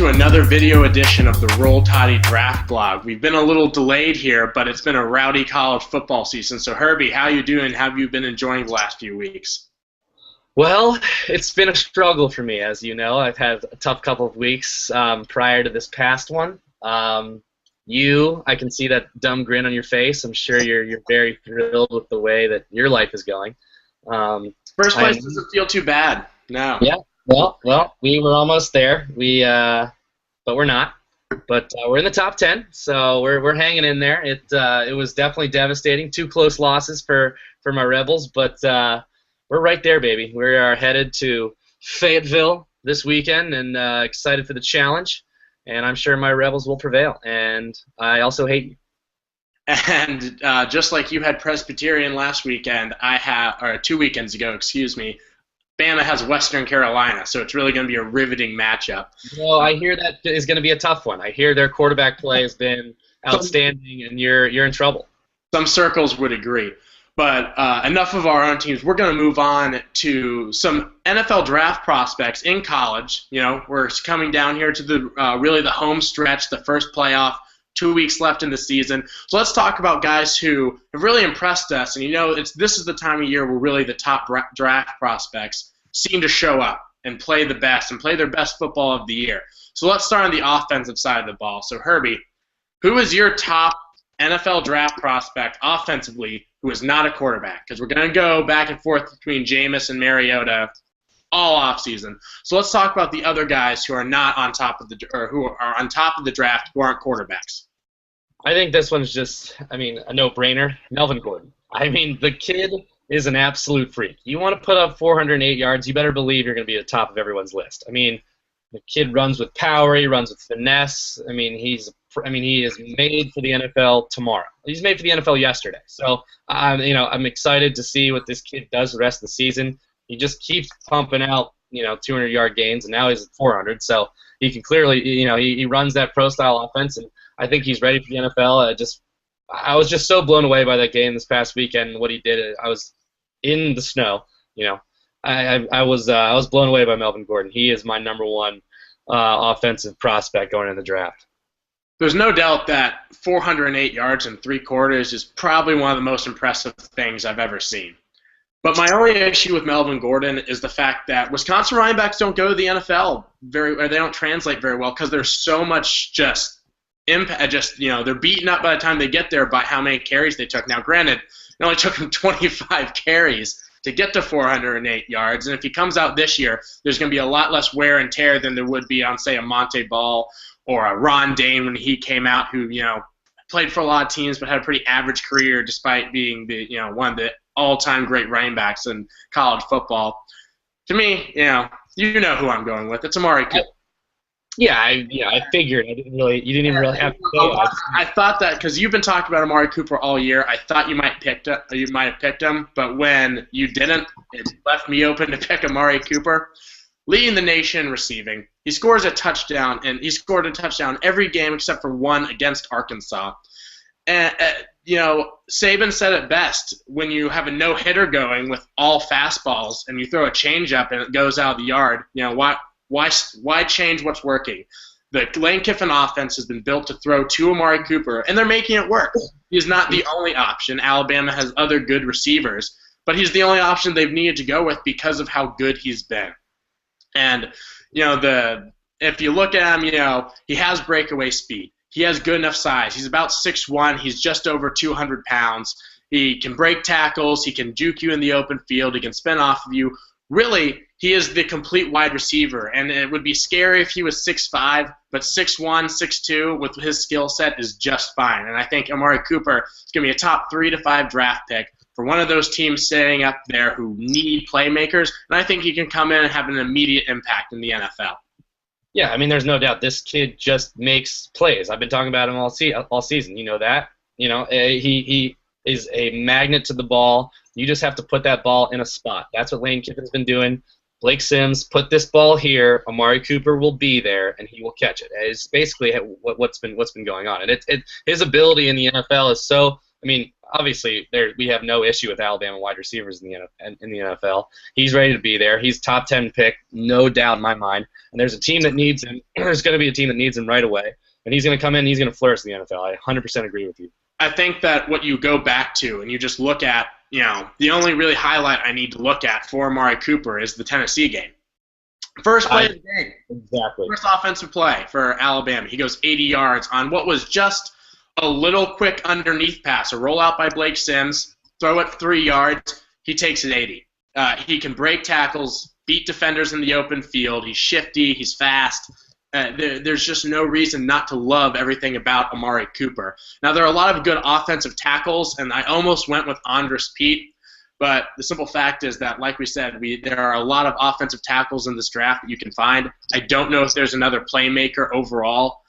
to another video edition of the Roll Toddy Draft Blog. We've been a little delayed here, but it's been a rowdy college football season. So Herbie, how you doing? How have you been enjoying the last few weeks? Well, it's been a struggle for me, as you know. I've had a tough couple of weeks prior to this past one. I can see that dumb grin on your face. I'm sure you're very thrilled with the way that your life is going. First place doesn't feel too bad. No. Yeah. Well, we were almost there. But we're not. But we're in the top 10, so we're hanging in there. It was definitely devastating. 2 close losses for my Rebels, but we're right there, baby. We are headed to Fayetteville this weekend and excited for the challenge. And I'm sure my Rebels will prevail. And I also hate you. And just like you had Presbyterian last weekend, or 2 weekends ago, excuse me, Bama has Western Carolina, so it's really going to be a riveting matchup. Well, I hear that is going to be a tough one. I hear their quarterback play has been outstanding, and you're in trouble. Some circles would agree. But enough of our own teams. We're going to move on to some NFL draft prospects in college. You know, we're coming down here to the really the home stretch, the first playoff. 2 weeks left in the season. So let's talk about guys who have really impressed us. And, you know, this is the time of year where really the top draft prospects seem to show up and play the best and play their best football of the year. So let's start on the offensive side of the ball. So, Herbie, who is your top NFL draft prospect offensively who is not a quarterback? Because we're going to go back and forth between Jameis and Mariota all offseason. So let's talk about the other guys who are not on top of who are on top of the draft who aren't quarterbacks. I think this one's just, a no-brainer. Melvin Gordon. The kid is an absolute freak. You want to put up 408 yards, you better believe you're going to be at the top of everyone's list. The kid runs with power, he runs with finesse. He is made for the NFL tomorrow. He's made for the NFL yesterday. So, I'm excited to see what this kid does the rest of the season. He just keeps pumping out, 200-yard gains, and now he's at 400. So he can clearly, he runs that pro-style offense, and I think he's ready for the NFL. I was just so blown away by that game this past weekend and what he did. I was in the snow, I was blown away by Melvin Gordon. He is my number one offensive prospect going in the draft. There's no doubt that 408 yards in 3 quarters is probably one of the most impressive things I've ever seen. But my only issue with Melvin Gordon is the fact that Wisconsin running backs don't go to the NFL or they don't translate very well because there's so much just impact. They're beaten up by the time they get there by how many carries they took. Now, granted, it only took him 25 carries to get to 408 yards, and if he comes out this year, there's going to be a lot less wear and tear than there would be on, say, a Monte Ball or a Ron Dane when he came out, who played for a lot of teams but had a pretty average career despite being one of the all-time great running backs in college football. To me, you know who I'm going with. It's Amari Cooper. I figured. You didn't even really have to say it. I thought that because you've been talking about Amari Cooper all year, I thought you might have picked him, but when you didn't, it left me open to pick Amari Cooper. Leading the nation in receiving. He scores a touchdown, and he scored a touchdown every game except for one against Arkansas. And Saban said it best: when you have a no-hitter going with all fastballs and you throw a changeup and it goes out of the yard, why change what's working? The Lane Kiffin offense has been built to throw to Amari Cooper, and they're making it work. He's not the only option. Alabama has other good receivers, but he's the only option they've needed to go with because of how good he's been. And if you look at him, he has breakaway speed. He has good enough size. He's about 6'1". He's just over 200 pounds. He can break tackles. He can juke you in the open field. He can spin off of you. Really, he is the complete wide receiver. And it would be scary if he was 6'5", but 6'1", 6'2", with his skill set is just fine. And I think Amari Cooper is going to be a top 3 to 5 draft pick for one of those teams sitting up there who need playmakers. And I think he can come in and have an immediate impact in the NFL. Yeah, there's no doubt this kid just makes plays. I've been talking about him all season. You know that. He is a magnet to the ball. You just have to put that ball in a spot. That's what Lane Kiffin's been doing. Blake Sims, put this ball here. Amari Cooper will be there, and he will catch it. It's basically what's been going on. And his ability in the NFL is so. obviously we have no issue with Alabama wide receivers in the NFL. He's ready to be there. He's top 10 pick, no doubt in my mind. And there's a team that needs him. There's going to be a team that needs him right away. And he's going to come in and he's going to flourish in the NFL. I 100% agree with you. I think that what you go back to and you just look at, the only really highlight I need to look at for Amari Cooper is the Tennessee game. First play of the game. Exactly. First offensive play for Alabama. He goes 80 yards on what was just a little quick underneath pass, a rollout by Blake Sims, throw it 3 yards, he takes it 80. He can break tackles, beat defenders in the open field. He's shifty, he's fast. There's just no reason not to love everything about Amari Cooper. Now, there are a lot of good offensive tackles, and I almost went with Andres Pete, but the simple fact is that, like we said, there are a lot of offensive tackles in this draft that you can find. I don't know if there's another playmaker overall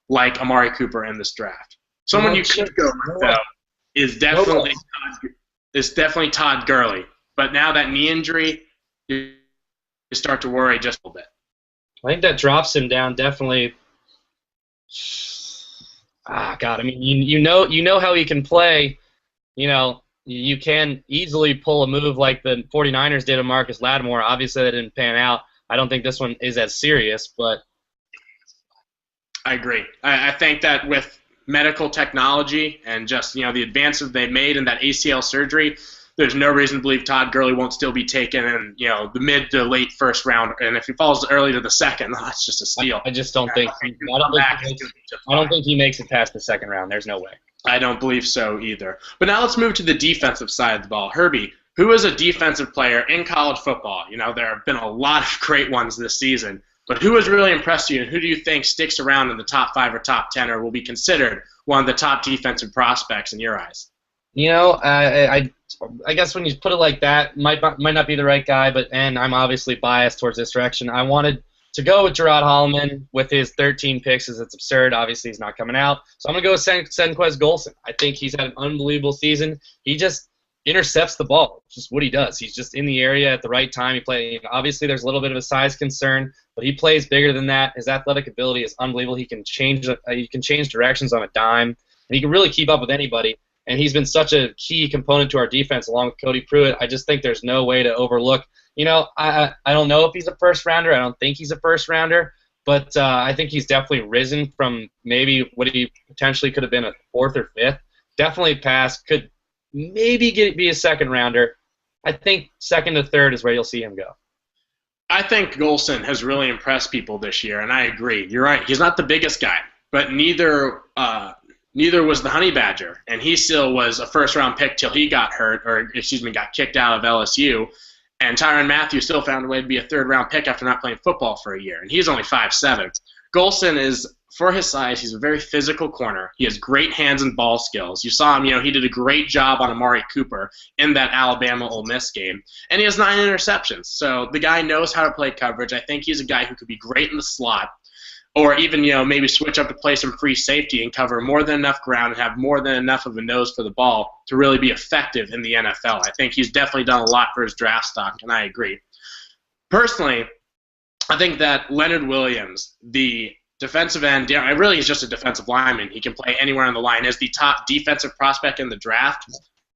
like Amari Cooper in this draft. Someone you could go with, though, is definitely Todd Gurley. But now that knee injury, you start to worry just a little bit. I think that drops him down definitely. God, I mean, you know how he can play. You can easily pull a move like the 49ers did with Marcus Lattimore. Obviously, that didn't pan out. I don't think this one is as serious, but I agree. I think that with medical technology and just the advances they've made in that ACL surgery, there's no reason to believe Todd Gurley won't still be taken in the mid to late first round. And if he falls early to the second, that's just a steal. I just don't think. I don't think he makes it past the second round. There's no way. I don't believe so either. But now let's move to the defensive side of the ball. Herbie, who is a defensive player in college football? There have been a lot of great ones this season. But who has really impressed you, and who do you think sticks around in the top 5 or top 10 or will be considered one of the top defensive prospects in your eyes? I guess when you put it like that, might not be the right guy, and I'm obviously biased towards this direction. I wanted to go with Gerard Holloman with his 13 picks, as it's absurd. Obviously, he's not coming out. So I'm going to go with Senquez Golson. I think he's had an unbelievable season. He just intercepts the ball. It's just what he does. He's just in the area at the right time. Obviously, there's a little bit of a size concern, but he plays bigger than that. His athletic ability is unbelievable. He can change directions on a dime, and he can really keep up with anybody. And he's been such a key component to our defense along with Cody Pruitt. I just think there's no way to overlook. I don't know if he's a first rounder. I don't think he's a first rounder, but I think he's definitely risen from maybe what he potentially could have been a 4th or 5th. Definitely could maybe be a second rounder. I think 2nd to 3rd is where you'll see him go. I think Golson has really impressed people this year, and I agree. You're right. He's not the biggest guy, but neither was the Honey Badger, and he still was a first-round pick till he got hurt, got kicked out of LSU. And Tyrann Mathieu still found a way to be a 3rd-round pick after not playing football for a year, and he's only 5'7". Golson is, for his size, he's a very physical corner. He has great hands and ball skills. You saw him, he did a great job on Amari Cooper in that Alabama-Ole Miss game. And he has 9 interceptions. So the guy knows how to play coverage. I think he's a guy who could be great in the slot, or even, maybe switch up to play some free safety and cover more than enough ground and have more than enough of a nose for the ball to really be effective in the NFL. I think he's definitely done a lot for his draft stock, and I agree. Personally, I think that Leonard Williams, the defensive end, really he's just a defensive lineman. He can play anywhere on the line, is the top defensive prospect in the draft.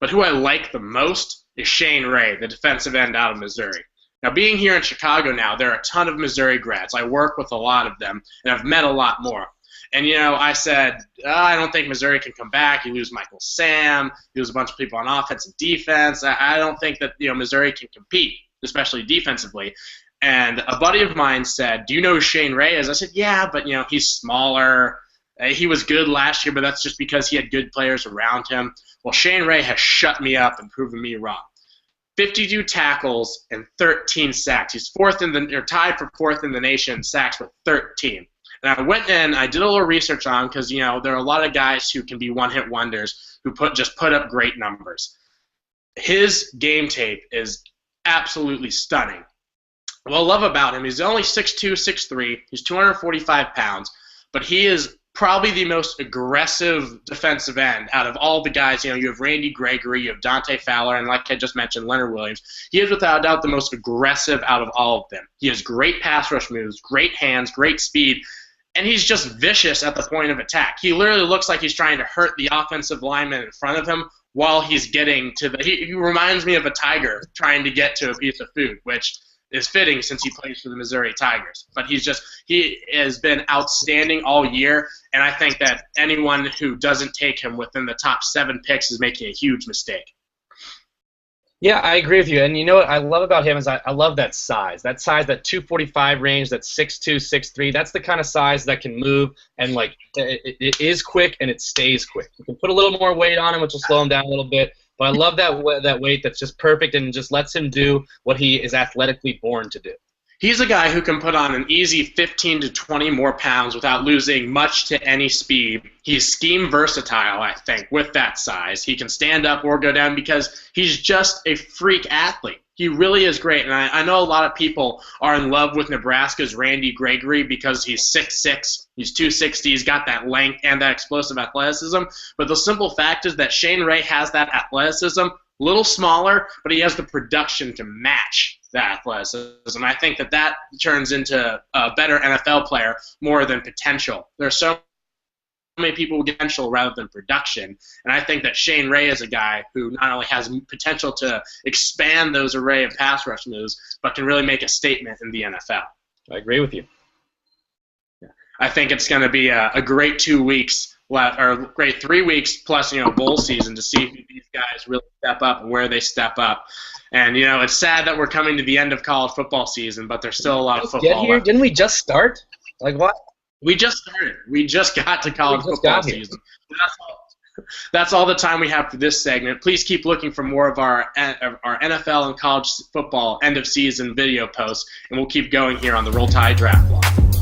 But who I like the most is Shane Ray, the defensive end out of Missouri. Now, being here in Chicago now, there are a ton of Missouri grads. I work with a lot of them, and I've met a lot more. And, I said, I don't think Missouri can come back. You lose Michael Sam. You lose a bunch of people on offense and defense. I don't think that, Missouri can compete, especially defensively. And a buddy of mine said, do you know who Shane Ray is? I said, yeah, but, he's smaller. He was good last year, but that's just because he had good players around him. Well, Shane Ray has shut me up and proven me wrong. 52 tackles and 13 sacks. He's tied for 4th in the nation in sacks with 13. And I went in, I did a little research on him because, there are a lot of guys who can be one-hit wonders who just put up great numbers. His game tape is absolutely stunning. What I love about him, he's only 6'2", 6'3", he's 245 pounds, but he is probably the most aggressive defensive end out of all the guys. You have Randy Gregory, you have Dante Fowler, and like I just mentioned, Leonard Williams. He is without doubt the most aggressive out of all of them. He has great pass rush moves, great hands, great speed, and he's just vicious at the point of attack. He literally looks like he's trying to hurt the offensive lineman in front of him while he's getting to he reminds me of a tiger trying to get to a piece of food, which is fitting since he plays for the Missouri Tigers. But he has been outstanding all year, and I think that anyone who doesn't take him within the top 7 picks is making a huge mistake. Yeah, I agree with you. And you know what I love about him is I love that size. That size, that 245 range, that 6'2", 6'3", that's the kind of size that can move and, like, it is quick and it stays quick. You can put a little more weight on him, which will slow him down a little bit. But I love that weight that's just perfect and just lets him do what he is athletically born to do. He's a guy who can put on an easy 15 to 20 more pounds without losing much to any speed. He's scheme versatile, I think, with that size. He can stand up or go down because he's just a freak athlete. He really is great, and I know a lot of people are in love with Nebraska's Randy Gregory because he's 6'6", he's 260, he's got that length and that explosive athleticism. But the simple fact is that Shane Ray has that athleticism, a little smaller, but he has the production to match that athleticism. I think that turns into a better NFL player more than potential. There's so many people with potential rather than production, and I think that Shane Ray is a guy who not only has potential to expand those array of pass rush moves, but can really make a statement in the NFL. I agree with you. I think it's going to be a great 2 weeks left, or great 3 weeks plus, bowl season to see who these guys really step up and where they step up. And, it's sad that we're coming to the end of college football season, but there's still a lot of football left. Didn't we just start? Like what? We just started. We just got to college football season. That's all the time we have for this segment. Please keep looking for more of our NFL and college football end-of-season video posts, and we'll keep going here on the Roll Tide Draft Blog.